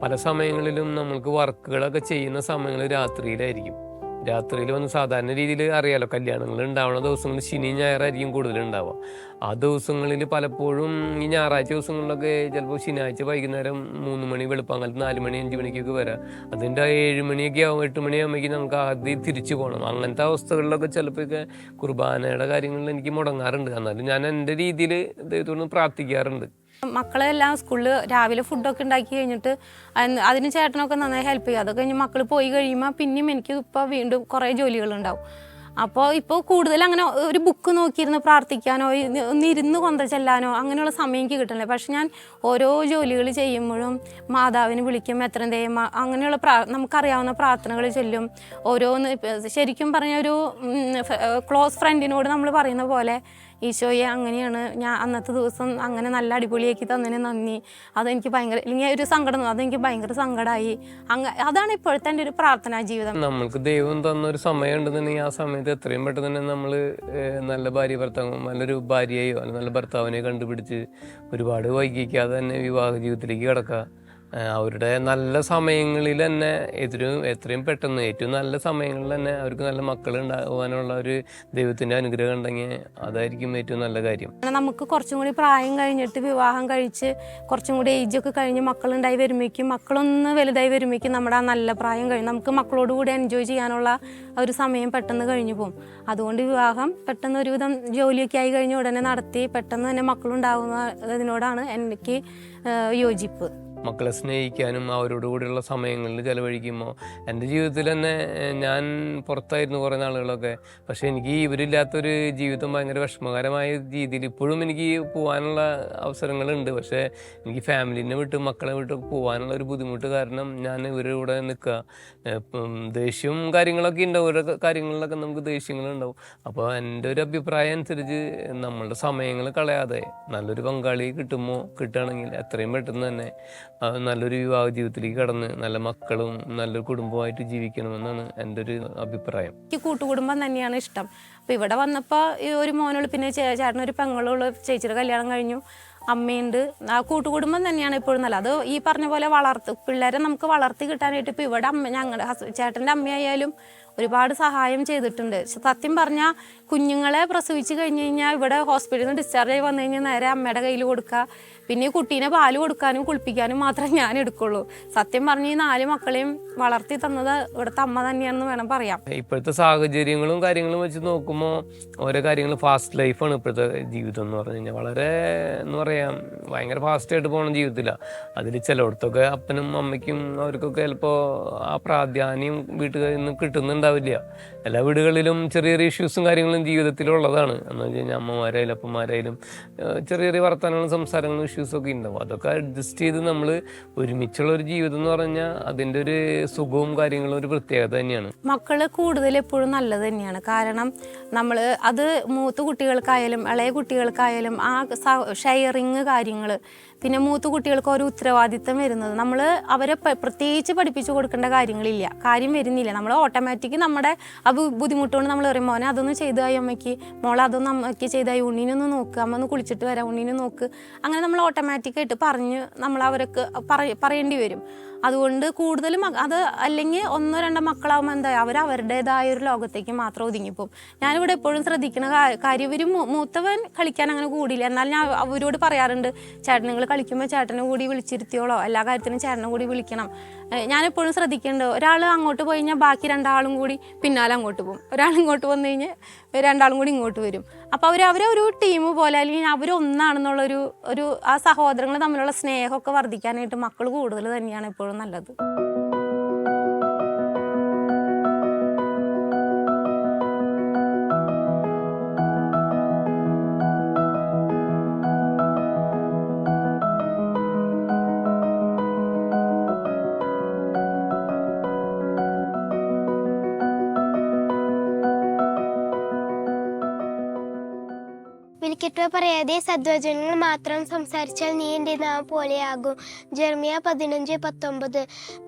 പല സമയങ്ങളിലും നമ്മൾക്ക് വർക്കുകളൊക്കെ ചെയ്യുന്ന സമയങ്ങൾ രാത്രിയിലായിരിക്കും. രാത്രിയിൽ വന്ന് സാധാരണ രീതിയിൽ അറിയാലോ, കല്യാണങ്ങൾ ഉണ്ടാവുന്ന ദിവസങ്ങളിൽ ശനി ഞായറായിരിക്കും കൂടുതലുണ്ടാവുക. ആ ദിവസങ്ങളിൽ പലപ്പോഴും ഈ ഞായറാഴ്ച ദിവസങ്ങളിലൊക്കെ ചിലപ്പോൾ ശനിയാഴ്ച വൈകുന്നേരം 3 മണി, വെളുപ്പാങ്കാലത്ത് 4 മണി 5 മണിക്കൊക്കെ വരാം. അതിൻ്റെ 7 മണിയൊക്കെ ആവും, 8 മണിയാകുമ്പോഴേക്കും നമുക്ക് ആദ്യം തിരിച്ചു പോകണം. അങ്ങനത്തെ അവസ്ഥകളിലൊക്കെ ചിലപ്പോഴൊക്കെ കുർബാനയുടെ കാര്യങ്ങളിൽ എനിക്ക് മുടങ്ങാറുണ്ട്. എന്നാലും ഞാൻ എൻ്റെ രീതിയിൽ ദൈവത്തോട് പ്രാർത്ഥിക്കാറുണ്ട്. മക്കളെല്ലാം സ്കൂളിൽ രാവിലെ ഫുഡൊക്കെ ഉണ്ടാക്കി കഴിഞ്ഞിട്ട് അതിന് ചേട്ടനൊക്കെ നന്നായി ഹെൽപ്പ് ചെയ്യും. അതൊക്കെ കഴിഞ്ഞ് മക്കൾ പോയി കഴിയുമ്പോൾ പിന്നെയും എനിക്ക് ഇപ്പോൾ വീണ്ടും കുറേ ജോലികളുണ്ടാവും. അപ്പോൾ ഇപ്പോൾ കൂടുതൽ അങ്ങനെ ഒരു ബുക്ക് നോക്കിയിരുന്ന് പ്രാർത്ഥിക്കാനോ ഒന്ന് ഇരുന്ന് കൊന്ത ചെല്ലാനോ അങ്ങനെയുള്ള സമയം എനിക്ക് കിട്ടുന്നില്ല. പക്ഷെ ഞാൻ ഓരോ ജോലികൾ ചെയ്യുമ്പോഴും മാതാവിന് വിളിക്കും, എത്ര ദൈവം, അങ്ങനെയുള്ള നമുക്കറിയാവുന്ന പ്രാർത്ഥനകൾ ചൊല്ലും. ഓരോന്ന് ശരിക്കും പറഞ്ഞ ഒരു ക്ലോസ് ഫ്രണ്ടിനോട് നമ്മൾ പറയുന്ന പോലെ ഈശോയെ അങ്ങനെയാണ് ഞാൻ അന്നത്തെ ദിവസം അങ്ങനെ നല്ല അടിപൊളിയാക്കി തന്നതിന് നന്ദി. അതെനിക്ക് ഭയങ്കര ഇല്ലെങ്കിൽ ഒരു സങ്കടം, അതെനിക്ക് ഭയങ്കര സങ്കടമായി. അതാണ് ഇപ്പോഴത്തെ എൻ്റെ ഒരു പ്രാർത്ഥനാ ജീവിതം. നമ്മൾക്ക് ദൈവം തന്നൊരു സമയം ഉണ്ടെന്നുണ്ടെങ്കിൽ ആ സമയത്ത് എത്രയും പെട്ടെന്ന് തന്നെ നമ്മൾ നല്ല ഭാര്യ ഭർത്താവ്, നല്ലൊരു ഭാര്യയോ അല്ലെങ്കിൽ നല്ല ഭർത്താവിനെ കണ്ടുപിടിച്ച് ഒരുപാട് വൈകിക്കാതെ തന്നെ വിവാഹ ജീവിതത്തിലേക്ക് കിടക്കുക. അവരുടെ നല്ല സമയങ്ങളിൽ തന്നെ എത്രയും പെട്ടെന്ന് ഏറ്റവും നല്ല സമയങ്ങളിൽ തന്നെ അവർക്ക് നല്ല മക്കൾ ഉണ്ടാകാനുള്ള ഒരു ദൈവത്തിൻ്റെ അനുഗ്രഹം ഉണ്ടെങ്കിൽ അതായിരിക്കും ഏറ്റവും നല്ല കാര്യം. നമുക്ക് കുറച്ചും കൂടി പ്രായം കഴിഞ്ഞിട്ട് വിവാഹം കഴിച്ച് കുറച്ചും കൂടി ഏജൊക്കെ കഴിഞ്ഞ് മക്കളുണ്ടായി വരുമ്പോഴേക്കും, മക്കളൊന്ന് വലുതായി വരുമ്പോഴേക്കും നമ്മുടെ ആ നല്ല പ്രായം കഴിഞ്ഞ് നമുക്ക് മക്കളോട് കൂടി എൻജോയ് ചെയ്യാനുള്ള ഒരു സമയം പെട്ടെന്ന് കഴിഞ്ഞു പോകും. അതുകൊണ്ട് വിവാഹം പെട്ടെന്ന് ഒരുവിധം ജോലിയൊക്കെ ആയി കഴിഞ്ഞ് ഉടനെ നടത്തി പെട്ടെന്ന് തന്നെ മക്കളുണ്ടാകുന്നതിനോടാണ് എനിക്ക് യോജിപ്പ്. മക്കളെ സ്നേഹിക്കാനും അവരോട് കൂടിയുള്ള സമയങ്ങളിൽ ചിലവഴിക്കുമ്പോൾ എൻ്റെ ജീവിതത്തിൽ തന്നെ ഞാൻ പുറത്തായിരുന്നു കുറേ നാളുകളൊക്കെ. പക്ഷേ എനിക്ക് ഇവരില്ലാത്തൊരു ജീവിതം ഭയങ്കര വിഷമകരമായ രീതിയിൽ ഇപ്പോഴും എനിക്ക് പോകാനുള്ള അവസരങ്ങളുണ്ട്. പക്ഷേ എനിക്ക് ഫാമിലിനെ വിട്ട് മക്കളെ വിട്ട് പോകാനുള്ള ഒരു ബുദ്ധിമുട്ട് കാരണം ഞാൻ ഇവരുടെ കൂടെ നിൽക്കുക. ദേഷ്യവും കാര്യങ്ങളൊക്കെ ഉണ്ടാവും, ഓരോ കാര്യങ്ങളിലൊക്കെ നമുക്ക് ദേഷ്യങ്ങളുണ്ടാവും. അപ്പോൾ എൻ്റെ ഒരു അഭിപ്രായം അനുസരിച്ച് നമ്മളുടെ സമയങ്ങൾ കളയാതെ നല്ലൊരു പങ്കാളി കിട്ടുകയാണെങ്കിൽ എത്രയും പെട്ടെന്ന് തന്നെ നല്ലൊരു വിവാഹ ജീവിതത്തിലേക്ക് കടന്ന് നല്ല മക്കളും നല്ലൊരു കുടുംബമായിട്ട് ജീവിക്കണമെന്നാണ് എൻ്റെ ഒരു അഭിപ്രായം. എനിക്ക് കൂട്ടുകുടുംബം തന്നെയാണ് ഇഷ്ടം. അപ്പോൾ ഇവിടെ വന്നപ്പോൾ ഒരു മോനുള്ളൂ, പിന്നെ ചേട്ടനൊരു പെങ്ങളുള്ളൂ, ചേച്ചിയുടെ കല്യാണം കഴിഞ്ഞു, അമ്മയുണ്ട്. ആ കൂട്ടുകുടുംബം തന്നെയാണ് എപ്പോഴും നല്ലത്. അത് ഈ പറഞ്ഞ പോലെ പിള്ളേരെ നമുക്ക് വളർത്തി കിട്ടാനായിട്ട് ഇപ്പോൾ ഇവിടെ ഞങ്ങളുടെ ചേട്ടൻ്റെ അമ്മയായാലും ഒരുപാട് സഹായം ചെയ്തിട്ടുണ്ട്. സത്യം പറഞ്ഞാൽ കുഞ്ഞുങ്ങളെ പ്രസവിച്ച് കഴിഞ്ഞ് കഴിഞ്ഞാൽ ഇവിടെ ഹോസ്പിറ്റലിൽ നിന്ന് ഡിസ്ചാർജ് ആയി വന്നു കഴിഞ്ഞാൽ നേരെ അമ്മയുടെ കയ്യിൽ കൊടുക്കുക. പിന്നെ ഈ കുട്ടീനെ പാല് കൊടുക്കാനും കുളിപ്പിക്കാനും മാത്രമേ ഞാൻ എടുക്കുള്ളൂ. സത്യം പറഞ്ഞ് ഈ 4 മക്കളെയും വളർത്തി തന്നത് ഇവിടുത്തെ അമ്മ തന്നെയാണെന്ന് വേണം പറയാം. ഇപ്പോഴത്തെ സാഹചര്യങ്ങളും കാര്യങ്ങളും വെച്ച് നോക്കുമ്പോൾ ഓരോ കാര്യങ്ങൾ ഫാസ്റ്റ് ലൈഫാണ് ഇപ്പോഴത്തെ ജീവിതം എന്ന് പറഞ്ഞു കഴിഞ്ഞാൽ. വളരെ എന്ന് പറയാം ഭയങ്കര ഫാസ്റ്റായിട്ട് പോകുന്ന ജീവിതത്തിലാണ്. അതിൽ ചിലയിടത്തൊക്കെ അപ്പനും അമ്മയ്ക്കും അവർക്കൊക്കെ ചിലപ്പോൾ ആ പ്രാധാന്യം വീട്ടുകാരിൽ നിന്ന് കിട്ടുന്നുണ്ടാവില്ല. എല്ലാ വീടുകളിലും ചെറിയ ചെറിയ ഇഷ്യൂസും കാര്യങ്ങളും ജീവിതത്തിലുള്ളതാണ്. എന്ന് വെച്ച് കഴിഞ്ഞാൽ അമ്മമാരായാലും അപ്പന്മാരായാലും ചെറിയ ചെറിയ വർത്തമാനങ്ങളും സംസാരങ്ങളും ഇഷ്യൂസൊക്കെ ഉണ്ടാവും. അതൊക്കെ അഡ്ജസ്റ്റ് ചെയ്ത് നമ്മൾ ഒരുമിച്ചുള്ള ഒരു ജീവിതം എന്ന് പറഞ്ഞാൽ അതിൻ്റെ ഒരു സുഖവും കാര്യങ്ങളും ഒരു പ്രത്യേകത തന്നെയാണ്. മക്കള് കൂടുതൽ എപ്പോഴും നല്ലത് തന്നെയാണ്. കാരണം നമ്മൾ അത് മൂത്ത കുട്ടികൾക്കായാലും ഇളയ കുട്ടികൾക്കായാലും ആ ഷെയറിങ് കാര്യങ്ങൾ, പിന്നെ മൂത്ത കുട്ടികൾക്ക് ഒരു ഉത്തരവാദിത്തം വരുന്നത് നമ്മൾ അവരെ പ്രത്യേകിച്ച് പഠിപ്പിച്ചു കൊടുക്കേണ്ട കാര്യം വരുന്നില്ല. നമ്മൾ ഓട്ടോമാറ്റിക് നമ്മുടെ ആ ബുദ്ധിമുട്ടുകൊണ്ട് നമ്മൾ പറയും മോനെ അതൊന്ന് ചെയ്തായി അമ്മയ്ക്ക്, മോളെ അതൊന്ന് അമ്മയ്ക്ക് ചെയ്തായി, ഉണ്ണീനൊന്ന് നോക്ക്, അമ്മ ഒന്ന് കുളിച്ചിട്ട് വരാം, ഉണ്ണീനെ നോക്ക്. അങ്ങനെ നമ്മൾ ഓട്ടോമാറ്റിക്കായിട്ട് പറഞ്ഞ് നമ്മൾ അവർക്ക് പറയേണ്ടി വരും. അതുകൊണ്ട് കൂടുതലും അത് അല്ലെങ്കിൽ 1-2 മക്കളാവുമ്പോൾ എന്താ അവരുടേതായ ഒരു ലോകത്തേക്ക് മാത്രം ഒതുങ്ങിപ്പോവും. ഞാനിവിടെ എപ്പോഴും ശ്രദ്ധിക്കുന്ന കാര്യം ഇവർ മൂത്തവൻ കളിക്കാൻ അങ്ങനെ കൂടിയില്ല. എന്നാൽ ഞാൻ അവരോട് പറയാറുണ്ട്, ചേട്ടൻ നിങ്ങൾ കളിക്കുമ്പോൾ ചേട്ടനെ കൂടി വിളിച്ചിരുത്തിയോളോ, എല്ലാ കാര്യത്തിനും ചേട്ടനെ കൂടി വിളിക്കണം. ഞാനെപ്പോഴും ശ്രദ്ധിക്കുന്നുണ്ട്, ഒരാൾ അങ്ങോട്ട് പോയി കഴിഞ്ഞാൽ ബാക്കി 2 ആളും കൂടി പിന്നാലെ അങ്ങോട്ട് പോകും. ഒരാൾ ഇങ്ങോട്ട് വന്നു കഴിഞ്ഞാൽ 2 ആളും കൂടി ഇങ്ങോട്ട് വരും. അപ്പോൾ അവരെ ഒരു ടീം പോലെ അല്ലെങ്കിൽ അവരൊന്നാണെന്നുള്ളൊരു ആ സഹോദരങ്ങൾ തമ്മിലുള്ള സ്നേഹമൊക്കെ വർദ്ധിക്കാനായിട്ട് മക്കൾ കൂടുതൽ തന്നെയാണ് എപ്പോഴും നല്ലത്. വിളിക്കട്ടോ പറയാതെ സദ്വചനങ്ങൾ മാത്രം സംസാരിച്ചാൽ നീ എൻ്റെ നാം പോലെയാകും. ജെറമ്യ 15:19.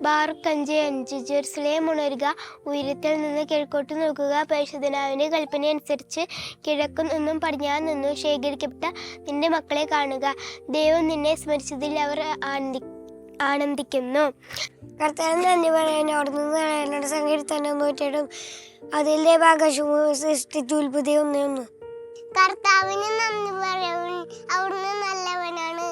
ബാറുക്ക് 5:5. ജെറുസലേം ഉണരുക, ഉയരത്തിൽ നിന്ന് കിഴക്കോട്ട് നോക്കുക, പരിശുദ്ധനാവിൻ്റെ കൽപ്പന അനുസരിച്ച് കിഴക്കു നിന്നും പടിഞ്ഞാറ് നിന്നും ശേഖരിക്കപ്പെട്ട നിന്റെ മക്കളെ കാണുക. ദൈവം നിന്നെ സ്മരിച്ചതിൽ അവർ ആനന്ദിക്കുന്നു. കർത്താവിന് നന്ദി പറയാൻ അവിടെ നിന്ന് സങ്കീർത്തനം 100 അതിലെ ആകാശവും സൃഷ്ടിച്ചു പുതിയ 1:1. കർത്താവിന് നന്ദി പറയാൻ അവിടുന്ന് നല്ലവനാണ്.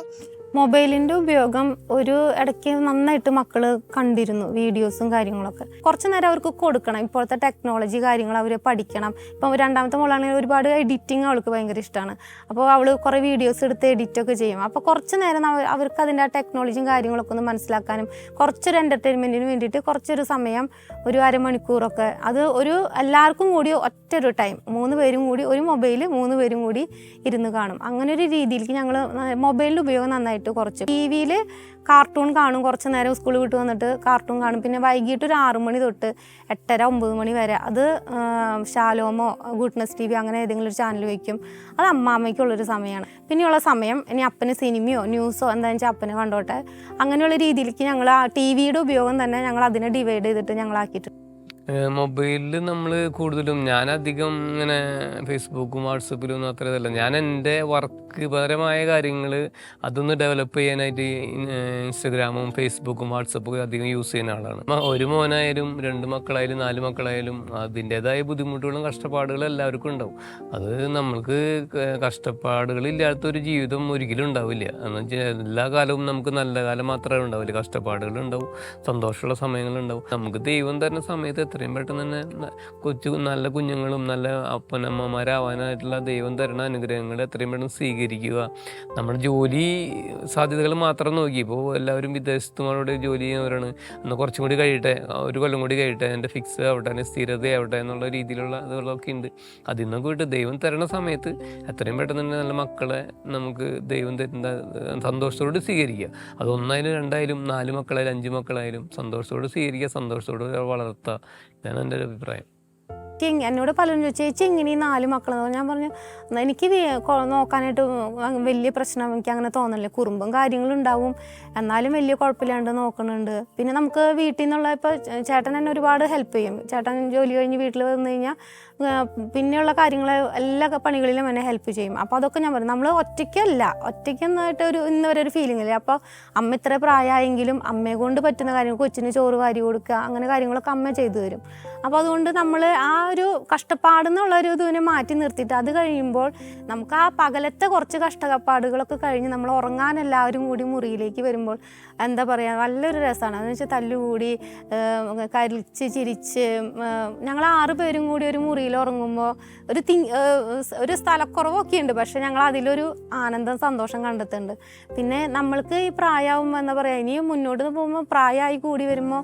മൊബൈലിൻ്റെ ഉപയോഗം ഒരു ഇടയ്ക്ക് നന്നായിട്ട് മക്കൾ കണ്ടിരുന്നു, വീഡിയോസും കാര്യങ്ങളൊക്കെ. കുറച്ച് നേരം അവർക്ക് കൊടുക്കണം. ഇപ്പോഴത്തെ ടെക്നോളജി കാര്യങ്ങൾ അവർ പഠിക്കണം. ഇപ്പം 2ാമത്തെ മോളാണെങ്കിൽ ഒരുപാട് എഡിറ്റിങ് അവൾക്ക് ഭയങ്കര ഇഷ്ടമാണ്. അപ്പോൾ അവൾ കുറേ വീഡിയോസ് എടുത്ത് എഡിറ്റൊക്കെ ചെയ്യും. അപ്പോൾ കുറച്ച് നേരം അവർക്ക് അതിൻ്റെ ആ ടെക്നോളജിയും കാര്യങ്ങളൊക്കെ ഒന്ന് മനസ്സിലാക്കാനും കുറച്ചൊരു എൻ്റർടൈൻമെൻറ്റിന് വേണ്ടിയിട്ട് കുറച്ചൊരു സമയം, ഒരു അരമണിക്കൂറൊക്കെ, അത് എല്ലാവർക്കും കൂടി ഒറ്റൊരു ടൈം 3 പേരും കൂടി ഒരു മൊബൈൽ 3 പേരും കൂടി ഇരുന്ന് കാണും. അങ്ങനെ ഒരു രീതിയിലേക്ക് ഞങ്ങൾ മൊബൈലിൻ്റെ ഉപയോഗം നന്നായിട്ട് മാറ്റിയിട്ട് കുറച്ച് TV-യിൽ കാർട്ടൂൺ കാണും, കുറച്ച് നേരം സ്കൂൾ വിട്ട് വന്നിട്ട് കാർട്ടൂൺ കാണും. പിന്നെ വൈകിട്ട് ഒരു 6 മണി തൊട്ട് 8:30-9 മണി വരെ അത് ഷാലോമോ ഗുഡ്നസ് TV അങ്ങനെ ഏതെങ്കിലും ഒരു ചാനൽ വയ്ക്കും. അത് അമ്മാമ്മയ്ക്കുള്ളൊരു സമയമാണ്. പിന്നെയുള്ള സമയം ഇനി അപ്പന് സിനിമയോ ന്യൂസോ എന്താണെന്ന് വെച്ചാൽ അപ്പനെ കണ്ടോട്ടെ, അങ്ങനെയുള്ള രീതിയിലേക്ക് ഞങ്ങൾ ആ TV-യുടെ ഉപയോഗം തന്നെ ഞങ്ങൾ അതിനെ ഡിവൈഡ് ചെയ്തിട്ട് ഞങ്ങളാക്കിയിട്ടുണ്ട്. മൊബൈലിൽ നമ്മൾ കൂടുതലും ഞാനധികം ഇങ്ങനെ ഫേസ്ബുക്കും വാട്സപ്പിലും ഒന്നും അത്ര ഇതല്ല. ഞാൻ എൻ്റെ വർക്ക് പരമായ കാര്യങ്ങൾ അതൊന്ന് ഡെവലപ്പ് ചെയ്യാനായിട്ട് ഇൻസ്റ്റഗ്രാമും ഫേസ്ബുക്കും വാട്സപ്പൊക്കെ അധികം യൂസ് ചെയ്യുന്ന ആളാണ്. ഒരു മോനായാലും 2 മക്കളായാലും 4 മക്കളായാലും അതിൻ്റെതായ ബുദ്ധിമുട്ടുകളും കഷ്ടപ്പാടുകളും എല്ലാവർക്കും ഉണ്ടാവും. അത് നമ്മൾക്ക് കഷ്ടപ്പാടുകളില്ലാത്തൊരു ജീവിതം ഒരിക്കലും ഉണ്ടാവില്ല. എന്ന് വെച്ചാൽ എല്ലാ കാലവും നമുക്ക് നല്ല കാലം മാത്രമേ ഉണ്ടാവില്ല, കഷ്ടപ്പാടുകളുണ്ടാവും, സന്തോഷമുള്ള സമയങ്ങളുണ്ടാവും. നമുക്ക് ദൈവം തരുന്ന സമയത്ത് എത്രയും പെട്ടെന്ന് തന്നെ നല്ല കുഞ്ഞുങ്ങളും നല്ല അപ്പനമ്മമാരാവാനായിട്ടുള്ള ദൈവം തരുന്ന അനുഗ്രഹങ്ങൾ എത്രയും പെട്ടെന്ന് സ്വീകരിക്കുക. നമ്മുടെ ജോലി സാധ്യതകൾ മാത്രം നോക്കി ഇപ്പോൾ എല്ലാവരും വിദേശത്തുമാരോട് ജോലി ചെയ്യുന്നവരാണ്. എന്നാൽ കുറച്ചും കൂടി കഴിയട്ടെ, 1 കൊല്ലം കൂടി കഴിയട്ടെ, എൻ്റെ ഫിക്സ് ആവട്ടെ, സ്ഥിരതയാവട്ടെ എന്നുള്ള രീതിയിലുള്ള ഇതുകളൊക്കെ ഉണ്ട്. അതിൽ നിന്നൊക്കെ വിട്ട് ദൈവം തരുന്ന സമയത്ത് എത്രയും പെട്ടെന്ന് തന്നെ നല്ല മക്കളെ നമുക്ക് ദൈവം തരുന്ന സന്തോഷത്തോട് സ്വീകരിക്കുക. അതൊന്നായാലും 2ആയാലും 4 മക്കളായാലും 5 മക്കളായാലും സന്തോഷത്തോട് സ്വീകരിക്കുക, സന്തോഷത്തോട് വളർത്തുക. ഇതാണ് എൻ്റെ ഒരു അഭിപ്രായം. എന്നോട് പലരും ചോദിച്ചു, ചേച്ചി ഇങ്ങനെ 4 മക്കളെന്ന്. ഞാൻ പറഞ്ഞു, എനിക്ക് നോക്കാനായിട്ട് വലിയ പ്രശ്നം എനിക്ക് അങ്ങനെ തോന്നണില്ല. കുറുമ്പും കാര്യങ്ങളും ഉണ്ടാവും, എന്നാലും വലിയ കുഴപ്പമില്ലാണ്ട് നോക്കുന്നുണ്ട്. പിന്നെ നമുക്ക് വീട്ടിൽ നിന്നുള്ള ഇപ്പോൾ ചേട്ടൻ തന്നെ ഒരുപാട് ഹെൽപ്പ് ചെയ്യും. ചേട്ടൻ ജോലി കഴിഞ്ഞ് വീട്ടിൽ വന്നു കഴിഞ്ഞാൽ പിന്നെയുള്ള കാര്യങ്ങൾ എല്ലാ പണികളിലും എന്നെ ഹെൽപ്പ് ചെയ്യും. അപ്പോൾ അതൊക്കെ ഞാൻ പറയും, നമ്മൾ ഒറ്റയ്ക്കെന്നായിട്ട് ഇന്ന് വരെ ഒരു ഫീലിംഗ് ഇല്ല. അപ്പോൾ അമ്മ ഇത്ര പ്രായമായെങ്കിലും അമ്മയെ കൊണ്ട് പറ്റുന്ന കാര്യങ്ങൾ, കൊച്ചിന് ചോറ് വാരി കൊടുക്കുക, അങ്ങനെ കാര്യങ്ങളൊക്കെ അമ്മ ചെയ്തു തരും. അപ്പോൾ അതുകൊണ്ട് നമ്മൾ ആ ഒരു കഷ്ടപ്പാടെന്നുള്ളൊരു ഇതിനെ മാറ്റി നിർത്തിയിട്ട് അത് കഴിയുമ്പോൾ നമുക്ക് ആ പകലത്തെ കുറച്ച് കഷ്ടപ്പാടുകളൊക്കെ കഴിഞ്ഞ് നമ്മൾ ഉറങ്ങാൻ എല്ലാവരും കൂടി മുറിയിലേക്ക് വരുമ്പോൾ എന്താ പറയുക, നല്ലൊരു രസമാണ്. അതെന്ന് വെച്ചാൽ തല്ലുകൂടി കരിച്ച് ചിരിച്ച് ഞങ്ങൾ 6 പേരും കൂടി ഒരു മുറിയിൽ ഉറങ്ങുമ്പോൾ ഒരു സ്ഥലക്കുറവൊക്കെ ഉണ്ട്, പക്ഷെ ഞങ്ങൾ അതിലൊരു ആനന്ദം സന്തോഷം കണ്ടെത്തുന്നുണ്ട്. പിന്നെ നമ്മൾക്ക് ഈ പ്രായമാകുമ്പോൾ എന്താ പറയുക, ഇനി മുന്നോട്ട് പോകുമ്പോൾ പ്രായമായി കൂടി വരുമ്പോൾ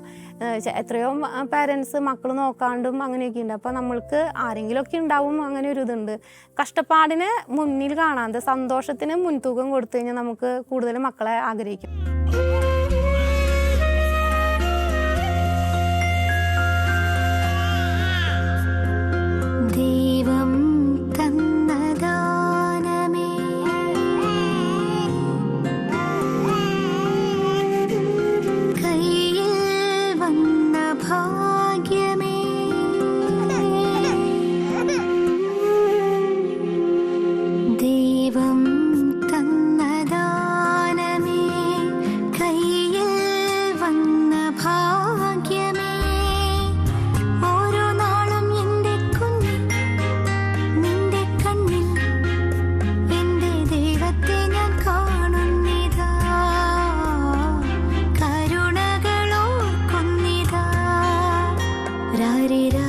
എത്രയോ പാരൻസ് മക്കൾ നോക്കാണ്ടും അങ്ങനെയൊക്കെ ഉണ്ട്. അപ്പോൾ നമ്മൾക്ക് ആരെങ്കിലുമൊക്കെ ഉണ്ടാവും അങ്ങനെ ഒരു ഇതുണ്ട്. കഷ്ടപ്പാടിനെ മുന്നിൽ കാണാതെ സന്തോഷത്തിന് മുൻതൂക്കം കൊടുത്തു കഴിഞ്ഞാൽ നമുക്ക് കൂടുതൽ മക്കളെ ആഗ്രഹിക്കും. ദൈവം തന്നദാനമേ കയ്യിൽ വന്ന ഭാഗ്യമേ ദൈവം തന്നദാനമേ കയ്യിൽ വന്ന ഭാഗ്യമേ ഓരോ നാളും എൻ്റെ കുഞ്ഞിൽ നിന്റെ കണ്ണിൽ എൻ്റെ ദൈവത്തെ ഞാൻ കാണുന്നിതാ കരുണകളോർക്കുന്നിതാ രാരിരാ